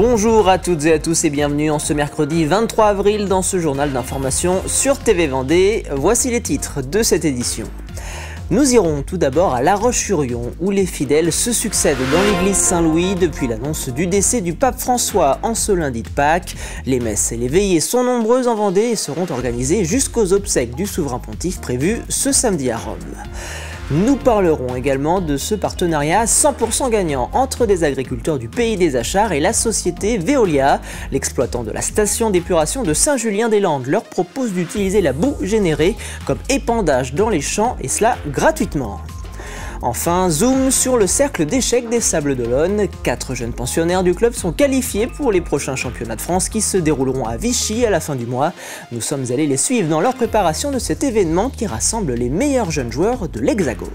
Bonjour à toutes et à tous et bienvenue en ce mercredi 23 avril dans ce journal d'information sur TV Vendée. Voici les titres de cette édition. Nous irons tout d'abord à La Roche-sur-Yon où les fidèles se succèdent dans l'église Saint-Louis depuis l'annonce du décès du pape François en ce lundi de Pâques. Les messes et les veillées sont nombreuses en Vendée et seront organisées jusqu'aux obsèques du souverain pontife prévues ce samedi à Rome. Nous parlerons également de ce partenariat 100% gagnant entre des agriculteurs du pays des Achards et la société Veolia. L'exploitant de la station d'épuration de Saint-Julien-des-Landes leur propose d'utiliser la boue générée comme épandage dans les champs et cela gratuitement. Enfin, zoom sur le cercle d'échecs des Sables d'Olonne. 4 jeunes pensionnaires du club sont qualifiés pour les prochains championnats de France qui se dérouleront à Vichy à la fin du mois. Nous sommes allés les suivre dans leur préparation de cet événement qui rassemble les meilleurs jeunes joueurs de l'Hexagone.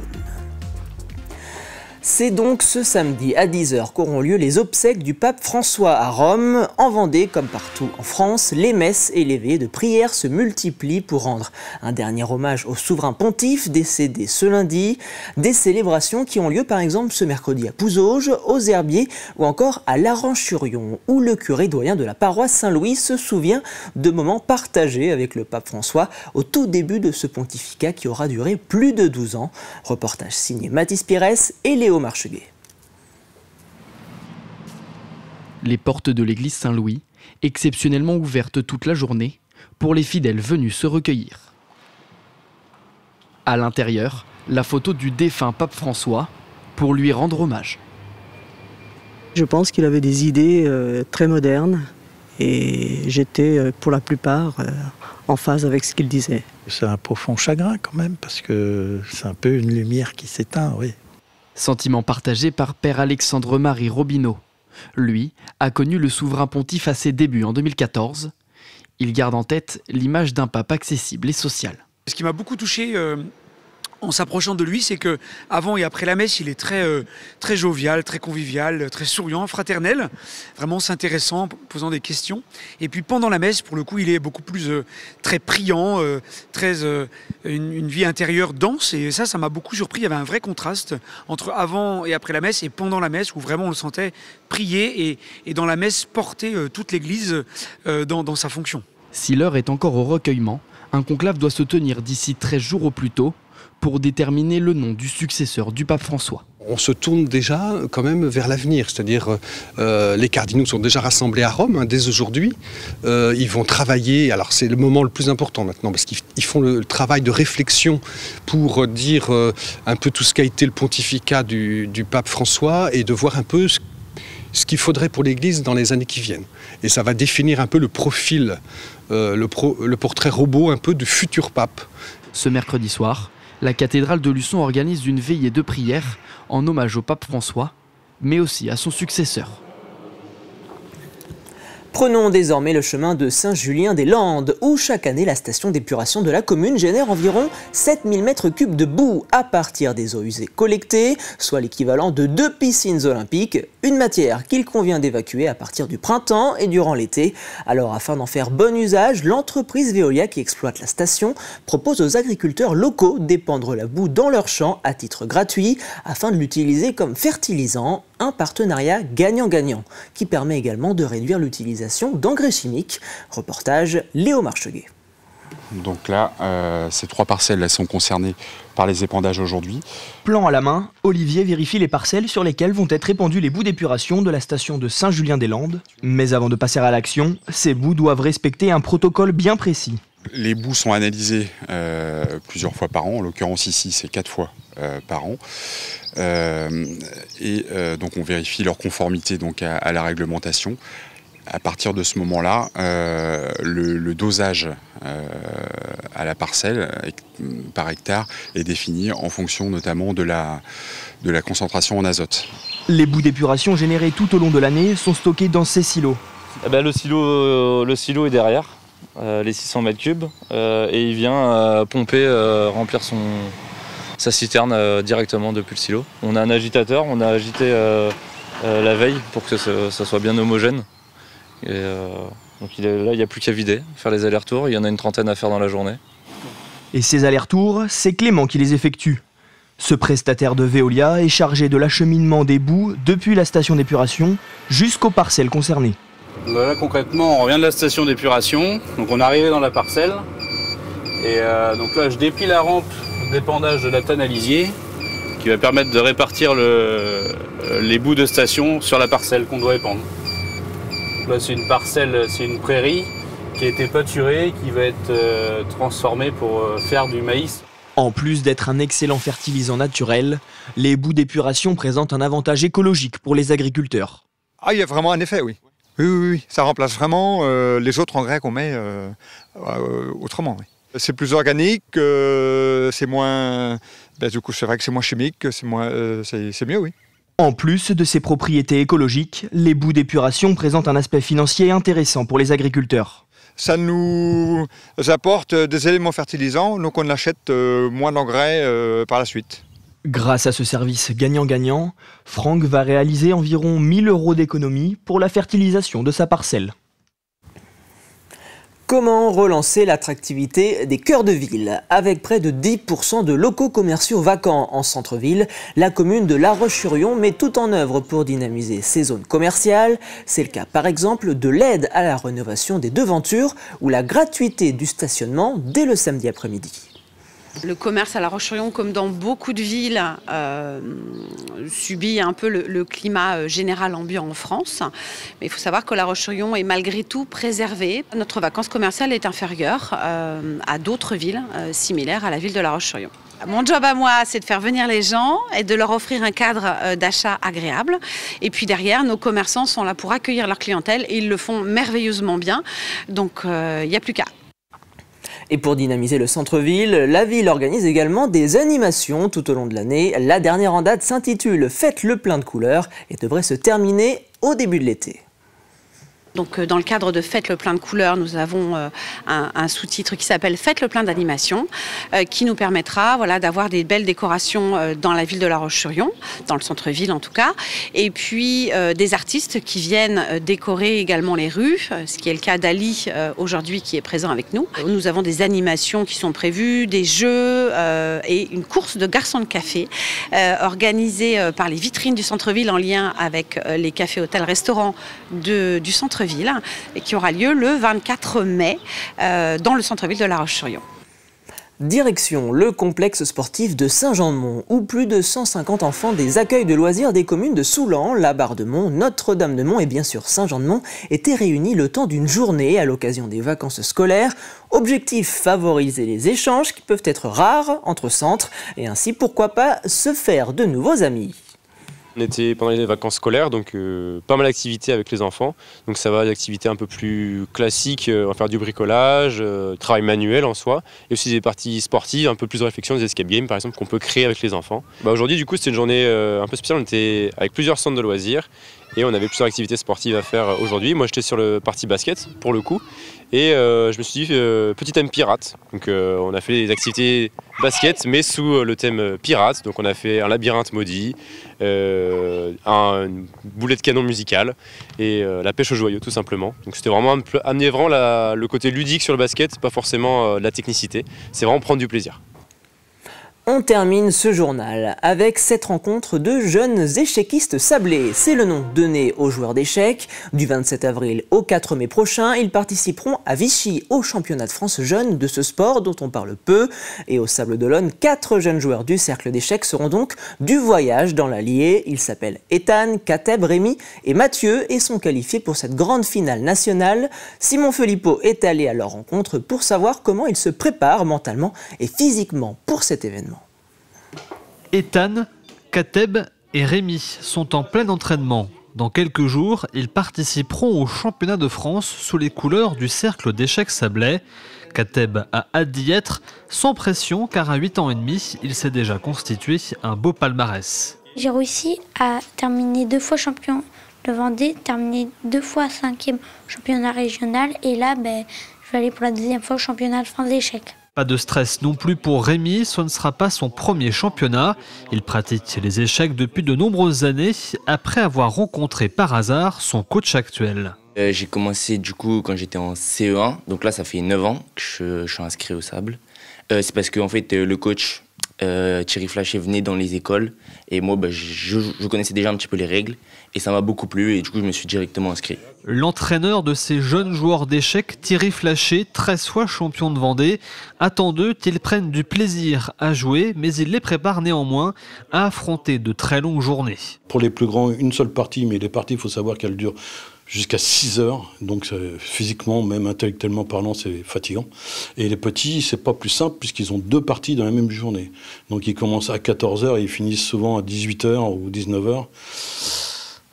C'est donc ce samedi à 10h qu'auront lieu les obsèques du pape François à Rome. En Vendée, comme partout en France, les messes et les veillées de prière se multiplient pour rendre un dernier hommage au souverain pontife décédé ce lundi. Des célébrations qui ont lieu par exemple ce mercredi à Pouzauges, aux Herbiers ou encore à Laranche-sur-Yon, où le curé doyen de la paroisse Saint-Louis se souvient de moments partagés avec le pape François au tout début de ce pontificat qui aura duré plus de 12 ans. Reportage signé Mathis Pires et Léo Marcheguet. Les portes de l'église Saint-Louis, exceptionnellement ouvertes toute la journée, pour les fidèles venus se recueillir. À l'intérieur, la photo du défunt pape François, pour lui rendre hommage. Je pense qu'il avait des idées très modernes et j'étais pour la plupart en phase avec ce qu'il disait. C'est un profond chagrin quand même, parce que c'est un peu une lumière qui s'éteint, oui. Sentiment partagé par Père Alexandre-Marie Robineau. Lui a connu le souverain pontife à ses débuts en 2014. Il garde en tête l'image d'un pape accessible et social. Ce qui m'a beaucoup touché en s'approchant de lui, c'est que avant et après la messe, il est très jovial, très convivial, très souriant, fraternel, vraiment s'intéressant, posant des questions. Et puis pendant la messe, pour le coup, il est beaucoup plus très priant, une vie intérieure dense. Et ça m'a beaucoup surpris. Il y avait un vrai contraste entre avant et après la messe et pendant la messe, où vraiment on le sentait prier et dans la messe porter toute l'Église dans sa fonction. Si l'heure est encore au recueillement, un conclave doit se tenir d'ici 13 jours au plus tôt pour déterminer le nom du successeur du pape François. On se tourne déjà quand même vers l'avenir, c'est-à-dire les cardinaux sont déjà rassemblés à Rome dès aujourd'hui. Ils vont travailler, alors c'est le moment le plus important maintenant, parce qu'ils font le travail de réflexion pour dire un peu tout ce qu'a été le pontificat du pape François et de voir un peu ce qu'il faudrait pour l'Église dans les années qui viennent. Et ça va définir un peu le profil, le portrait robot un peu du futur pape. Ce mercredi soir, la cathédrale de Luçon organise une veillée de prière en hommage au pape François, mais aussi à son successeur. Prenons désormais le chemin de Saint-Julien-des-Landes, où chaque année la station d'épuration de la commune génère environ 7000 m3 de boue à partir des eaux usées collectées, soit l'équivalent de 2 piscines olympiques, une matière qu'il convient d'évacuer à partir du printemps et durant l'été. Alors afin d'en faire bon usage, l'entreprise Veolia qui exploite la station propose aux agriculteurs locaux d'épandre la boue dans leurs champs à titre gratuit afin de l'utiliser comme fertilisant. Un partenariat gagnant-gagnant qui permet également de réduire l'utilisation d'engrais chimiques. Reportage Léo Marcheguet. Donc là, ces 3 parcelles elles sont concernées par les épandages aujourd'hui. Plan à la main, Olivier vérifie les parcelles sur lesquelles vont être épandues les boues d'épuration de la station de Saint-Julien-des-Landes. Mais avant de passer à l'action, ces boues doivent respecter un protocole bien précis. Les boues sont analysées plusieurs fois par an, en l'occurrence ici c'est 4 fois par an. Donc on vérifie leur conformité donc, à la réglementation. À partir de ce moment-là, le dosage à la parcelle par hectare est défini en fonction notamment de la concentration en azote. Les boues d'épuration générées tout au long de l'année sont stockées dans ces silos. Le silo est derrière, les 600 m3, et il vient pomper, remplir sa citerne directement depuis le silo. On a un agitateur, on a agité la veille pour que ça soit bien homogène. Donc là, il n'y a plus qu'à vider, faire les allers-retours. Il y en a une 30aine à faire dans la journée. Et ces allers-retours, c'est Clément qui les effectue. Ce prestataire de Veolia est chargé de l'acheminement des boues depuis la station d'épuration jusqu'aux parcelles concernées. Là concrètement, on revient de la station d'épuration, donc on est arrivé dans la parcelle. Et donc là, je déplie la rampe d'épandage de la tanne à lisier qui va permettre de répartir les boues de station sur la parcelle qu'on doit épandre. Donc là, c'est une parcelle, c'est une prairie qui a été pâturée, qui va être transformée pour faire du maïs. En plus d'être un excellent fertilisant naturel, les boues d'épuration présentent un avantage écologique pour les agriculteurs. Ah, il y a vraiment un effet, oui. Oui. Ça remplace vraiment les autres engrais qu'on met autrement. Oui. C'est plus organique, c'est moins. Du coup, c'est vrai que c'est moins chimique, c'est mieux, oui. En plus de ses propriétés écologiques, les boues d'épuration présentent un aspect financier intéressant pour les agriculteurs. Ça nous apporte des éléments fertilisants, donc on achète moins d'engrais par la suite. Grâce à ce service gagnant-gagnant, Franck va réaliser environ 1 000 € d'économie pour la fertilisation de sa parcelle. Comment relancer l'attractivité des cœurs de ville? Avec près de 10% de locaux commerciaux vacants en centre-ville, la commune de La Roche-sur-Yon met tout en œuvre pour dynamiser ses zones commerciales. C'est le cas par exemple de l'aide à la rénovation des devantures ou la gratuité du stationnement dès le samedi après-midi. Le commerce à La Roche-sur-Yon, comme dans beaucoup de villes, subit un peu le climat général ambiant en France. Mais il faut savoir que La Roche-sur-Yon est malgré tout préservée. Notre vacance commerciale est inférieure à d'autres villes similaires à la ville de La Roche-sur-Yon. Mon job à moi, c'est de faire venir les gens et de leur offrir un cadre d'achat agréable. Et puis derrière, nos commerçants sont là pour accueillir leur clientèle et ils le font merveilleusement bien. Donc il n'y a plus qu'à. Et pour dynamiser le centre-ville, la ville organise également des animations tout au long de l'année. La dernière en date s'intitule « Faites le plein de couleurs » et devrait se terminer au début de l'été. Donc, dans le cadre de Faites le plein de couleurs, nous avons un sous-titre qui s'appelle Faites le plein d'animation, qui nous permettra d'avoir des belles décorations dans la ville de La Roche-sur-Yon, dans le centre-ville en tout cas, et puis des artistes qui viennent décorer également les rues, ce qui est le cas d'Ali aujourd'hui qui est présent avec nous. Nous avons des animations qui sont prévues, des jeux et une course de garçons de café organisée par les vitrines du centre-ville en lien avec les cafés, hôtels, restaurants du centre-ville et qui aura lieu le 24 mai dans le centre-ville de La Roche-sur-Yon. Direction le complexe sportif de Saint-Jean-de-Mont, où plus de 150 enfants des accueils de loisirs des communes de Soulan, La Barre-de-Mont, Notre-Dame-de-Mont et bien sûr Saint-Jean-de-Mont étaient réunis le temps d'une journée à l'occasion des vacances scolaires. Objectif, favoriser les échanges qui peuvent être rares entre centres et ainsi pourquoi pas se faire de nouveaux amis. On était pendant les vacances scolaires, donc pas mal d'activités avec les enfants. Donc ça va des activités un peu plus classiques, on va faire du bricolage, travail manuel en soi, et aussi des parties sportives, un peu plus de réflexion, des escape games par exemple qu'on peut créer avec les enfants. Aujourd'hui du coup c'était une journée un peu spéciale, on était avec plusieurs centres de loisirs et on avait plusieurs activités sportives à faire aujourd'hui. Moi j'étais sur le parti basket pour le coup et je me suis dit petit thème pirate. Donc on a fait des activités basket mais sous le thème pirate. Donc on a fait un labyrinthe maudit, une boulet de canon musicale et la pêche au joyau tout simplement. Donc c'était vraiment amener vraiment le côté ludique sur le basket, pas forcément de la technicité. C'est vraiment prendre du plaisir. On termine ce journal avec cette rencontre de jeunes échequistes sablés. C'est le nom donné aux joueurs d'échecs. Du 27 avril au 4 mai prochain, ils participeront à Vichy au championnat de France jeunes de ce sport dont on parle peu. Et au Sable d'Olonne, 4 jeunes joueurs du cercle d'échecs seront donc du voyage dans l'Allier. Ils s'appellent Ethan, Kateb, Rémi et Mathieu et sont qualifiés pour cette grande finale nationale. Simon Philippot est allé à leur rencontre pour savoir comment ils se préparent mentalement et physiquement pour cet événement. Ethan, Kateb et Rémi sont en plein entraînement. Dans quelques jours, ils participeront au championnat de France sous les couleurs du cercle d'échecs sablais. Kateb a hâte d'y être, sans pression car à 8 ans et demi, il s'est déjà constitué un beau palmarès. J'ai réussi à terminer 2 fois champion de Vendée, terminer 2 fois 5e championnat régional et là, je vais aller pour la 2e fois au championnat de France d'échecs. Pas de stress non plus pour Rémi, ce ne sera pas son premier championnat. Il pratique les échecs depuis de nombreuses années, après avoir rencontré par hasard son coach actuel. J'ai commencé du coup quand j'étais en CE1, donc là ça fait 9 ans que je suis inscrit au Sable. C'est parce que en fait, le coach Thierry Flachet venait dans les écoles et moi je connaissais déjà un petit peu les règles et ça m'a beaucoup plu et du coup je me suis directement inscrit. L'entraîneur de ces jeunes joueurs d'échecs, Thierry Flachet, 13 fois champion de Vendée, attend d'eux qu'ils prennent du plaisir à jouer, mais il les prépare néanmoins à affronter de très longues journées. Pour les plus grands, une seule partie, mais les parties, il faut savoir qu'elles durent jusqu'à 6 heures, donc physiquement, même intellectuellement parlant, c'est fatigant. Et les petits, c'est pas plus simple puisqu'ils ont 2 parties dans la même journée. Donc ils commencent à 14 heures et ils finissent souvent à 18 heures ou 19 heures.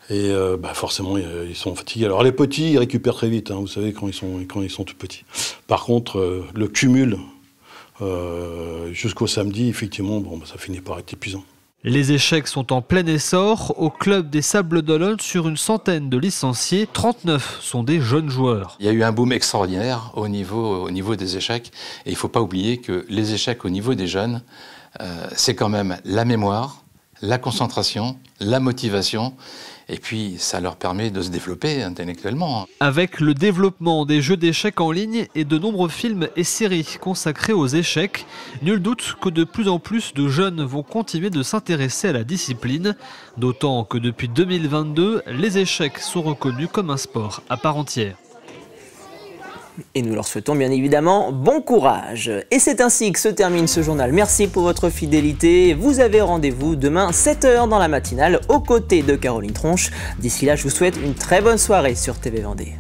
Et forcément, ils sont fatigués. Alors les petits, ils récupèrent très vite, vous savez, quand ils sont tout petits. Par contre, le cumul jusqu'au samedi, effectivement, ça finit par être épuisant. Les échecs sont en plein essor. Au club des Sables d'Olonne, sur une centaine de licenciés, 39 sont des jeunes joueurs. Il y a eu un boom extraordinaire au niveau des échecs. Et il ne faut pas oublier que les échecs au niveau des jeunes, c'est quand même la mémoire, la concentration, la motivation. Et puis, ça leur permet de se développer intellectuellement. Avec le développement des jeux d'échecs en ligne et de nombreux films et séries consacrés aux échecs, nul doute que de plus en plus de jeunes vont continuer de s'intéresser à la discipline, d'autant que depuis 2022, les échecs sont reconnus comme un sport à part entière. Et nous leur souhaitons bien évidemment bon courage. Et c'est ainsi que se termine ce journal. Merci pour votre fidélité. Vous avez rendez-vous demain 7 h dans la matinale aux côtés de Caroline Tronche. D'ici là, je vous souhaite une très bonne soirée sur TV Vendée.